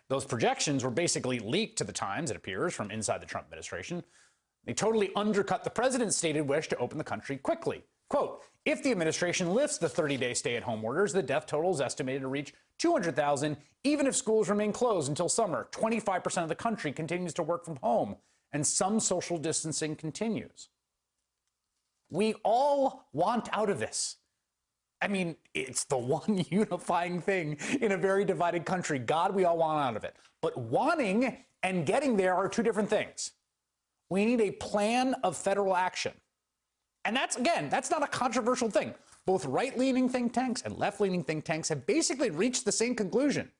Those projections were basically leaked to the Times, it appears, from inside the Trump administration. They totally undercut the president's stated wish to open the country quickly. Quote, if the administration lifts the 30-day stay-at-home orders, the death total is estimated to reach 200,000, even if schools remain closed until summer. 25% of the country continues to work from home, and some social distancing continues. We all want out of this. I mean, it's the one unifying thing in a very divided country. God, we all want out of it. But wanting and getting there are two different things. We need a plan of federal action. And that's, again, that's not a controversial thing. Both right-leaning think tanks and left-leaning think tanks have basically reached the same conclusion.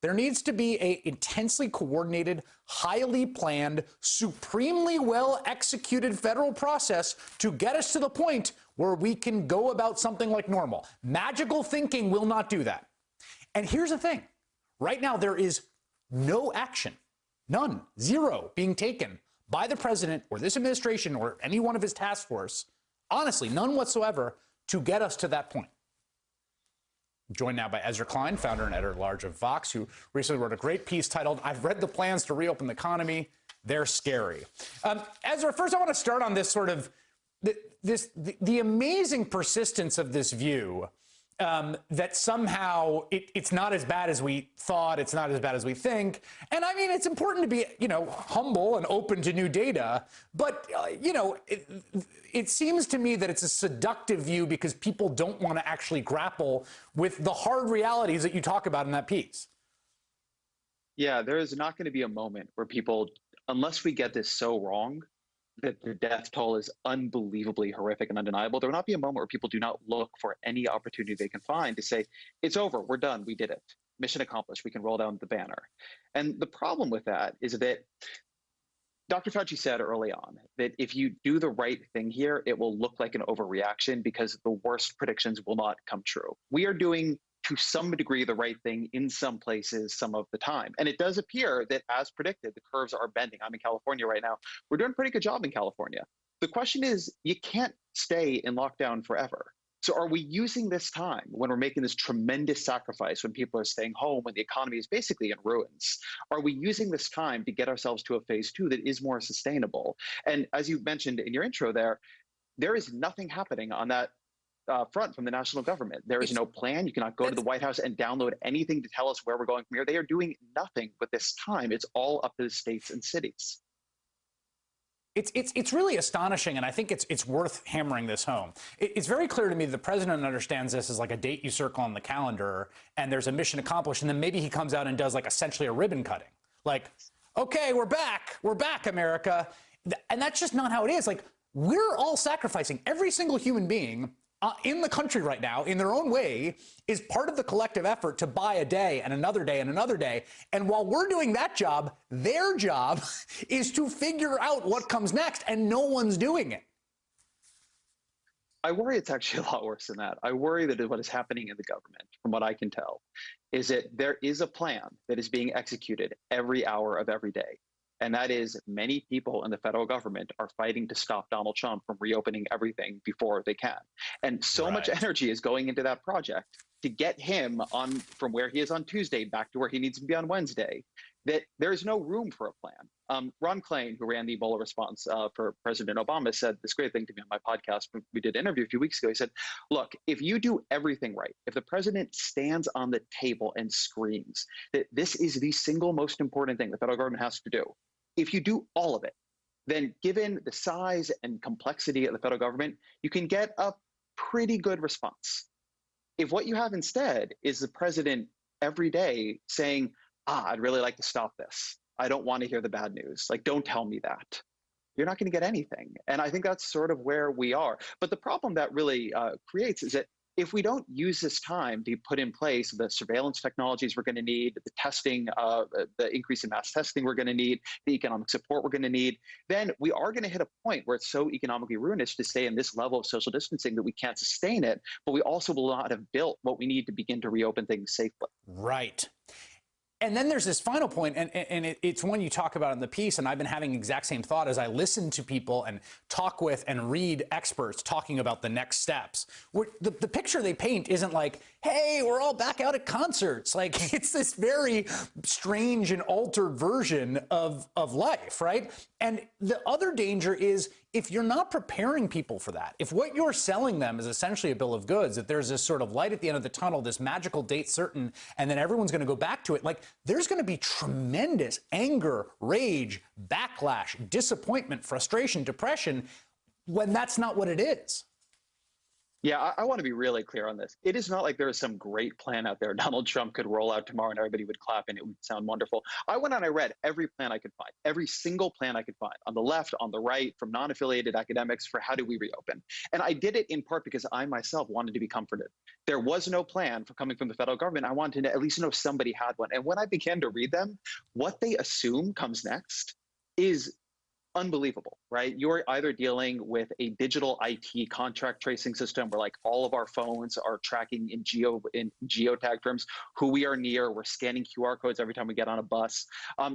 There needs to be an intensely coordinated, highly planned, supremely well-executed federal process to get us to the point where we can go about something like normal. Magical thinking will not do that. And here's the thing. Right now, there is no action, none, zero, being taken by the president or this administration or any one of his task force, honestly, none whatsoever, to get us to that point. I'm joined now by Ezra Klein, founder and editor-at-large of Vox, who recently wrote a great piece titled, I've read the plans to reopen the economy. They're scary. Ezra, first I want to start on this sort of, the amazing persistence of this view that somehow it's not as bad as we thought, it's not as bad as we think. And I mean, it's important to be, humble and open to new data. But, it seems to me that it's a seductive view because people don't want to actually grapple with the hard realities that you talk about in that piece. Yeah, there is not going to be a moment where people, unless we get this so wrong, that the death toll is unbelievably horrific and undeniable, there will not be a moment where people do not look for any opportunity they can find to say, it's over, we're done, we did it. Mission accomplished, we can roll down the banner. And the problem with that is that Dr. Fauci said early on that if you do the right thing here, it will look like an overreaction because the worst predictions will not come true. We are doing to some degree the right thing in some places some of the time. And it does appear that, as predicted, the curves are bending. I'm in California right now. We're doing a pretty good job in California. The question is, you can't stay in lockdown forever. So are we using this time when we're making this tremendous sacrifice, when people are staying home, when the economy is basically in ruins? Are we using this time to get ourselves to a phase two that is more sustainable? And as you mentioned in your intro there is nothing happening on that front from the national government. There is no plan. You cannot go to the White House and download anything to tell us where we're going from here. They are doing nothing with this time. It's all up to the states and cities. It's really astonishing, and I think it's worth hammering this home. It's very clear to me that the president understands this as like a date you circle on the calendar, and there's a mission accomplished, and then maybe he comes out and does like essentially a ribbon cutting. Like, okay, we're back, America. And that's just not how it is. Like, we're all sacrificing. Every single human being in the country right now, in their own way, is part of the collective effort to buy a day and another day and another day. And while we're doing that job, their job is to figure out what comes next, and no one's doing it. I worry it's actually a lot worse than that. I worry that what is happening in the government, from what I can tell, is that there is a plan that is being executed every hour of every day. And that is, many people in the federal government are fighting to stop Donald Trump from reopening everything before they can. And so much energy is going into that project to get him on from where he is on Tuesday back to where he needs to be on Wednesday, that there is no room for a plan. Ron Klain, who ran the Ebola response for President Obama, said this great thing to me on my podcast. We did an interview a few weeks ago. He said, look, if you do everything right, if the president stands on the table and screams that this is the single most important thing the federal government has to do, if you do all of it, then given the size and complexity of the federal government, you can get a pretty good response. If what you have instead is the president every day saying, I'd really like to stop this. I don't want to hear the bad news. Like, don't tell me that. You're not going to get anything. And I think that's sort of where we are. But the problem that really creates is that if we don't use this time to put in place the surveillance technologies we're going to need, the testing, the increase in mass testing we're going to need, the economic support we're going to need, then we are going to hit a point where it's so economically ruinous to stay in this level of social distancing that we can't sustain it, but we also will not have built what we need to begin to reopen things safely. Right. And then there's this final point, and it's one you talk about in the piece, and I've been having the exact same thought as I listen to people and talk with and read experts talking about the next steps. The picture they paint isn't like, hey, we're all back out at concerts. Like, it's this very strange and altered version of life, right? And the other danger is if you're not preparing people for that, if what you're selling them is essentially a bill of goods, that there's this sort of light at the end of the tunnel, this magical date certain, and then everyone's going to go back to it, like, there's going to be tremendous anger, rage, backlash, disappointment, frustration, depression, when that's not what it is. Yeah, I want to be really clear on this. It is not like there is some great plan out there Donald Trump could roll out tomorrow and everybody would clap and it would sound wonderful. I went on, I read every plan I could find, every single plan I could find on the left, on the right, from non-affiliated academics for how do we reopen. And I did it in part because I myself wanted to be comforted. There was no plan for coming from the federal government. I wanted to at least know somebody had one. And when I began to read them, what they assume comes next is unbelievable, right? You're either dealing with a digital IT contract tracing system where like all of our phones are tracking in geotag terms who we are near. We're scanning QR codes every time we get on a bus.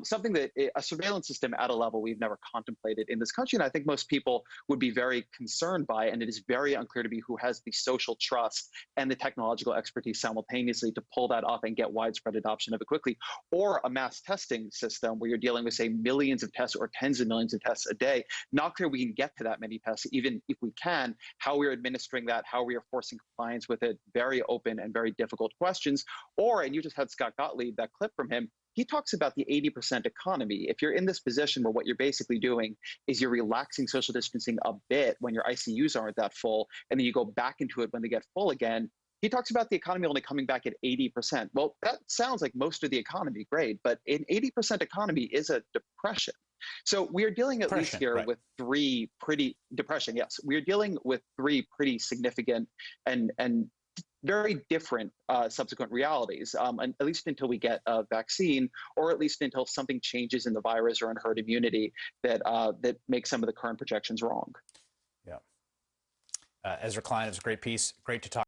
Something that a surveillance system at a level we've never contemplated in this country, and I think most people would be very concerned by. And it is very unclear to me who has the social trust and the technological expertise simultaneously to pull that off and get widespread adoption of it quickly. Or a mass testing system where you're dealing with, say, millions of tests or tens of millions of tests a day. Not clear we can get to that many tests, even if we can, how we're administering that, how we are forcing compliance with it, very open and very difficult questions. Or, and you just had Scott Gottlieb, that clip from him, he talks about the 80% economy. If you're in this position where what you're basically doing is you're relaxing social distancing a bit when your ICUs aren't that full, and then you go back into it when they get full again, he talks about the economy only coming back at 80%. Well, that sounds like most of the economy, great, but an 80% economy is a depression. So we are dealing at least here with three pretty depression. Yes, we are dealing with three pretty significant and very different subsequent realities, and at least until we get a vaccine, or at least until something changes in the virus or in herd immunity that that makes some of the current projections wrong. Yeah. Ezra Klein, it's a great piece. Great to talk.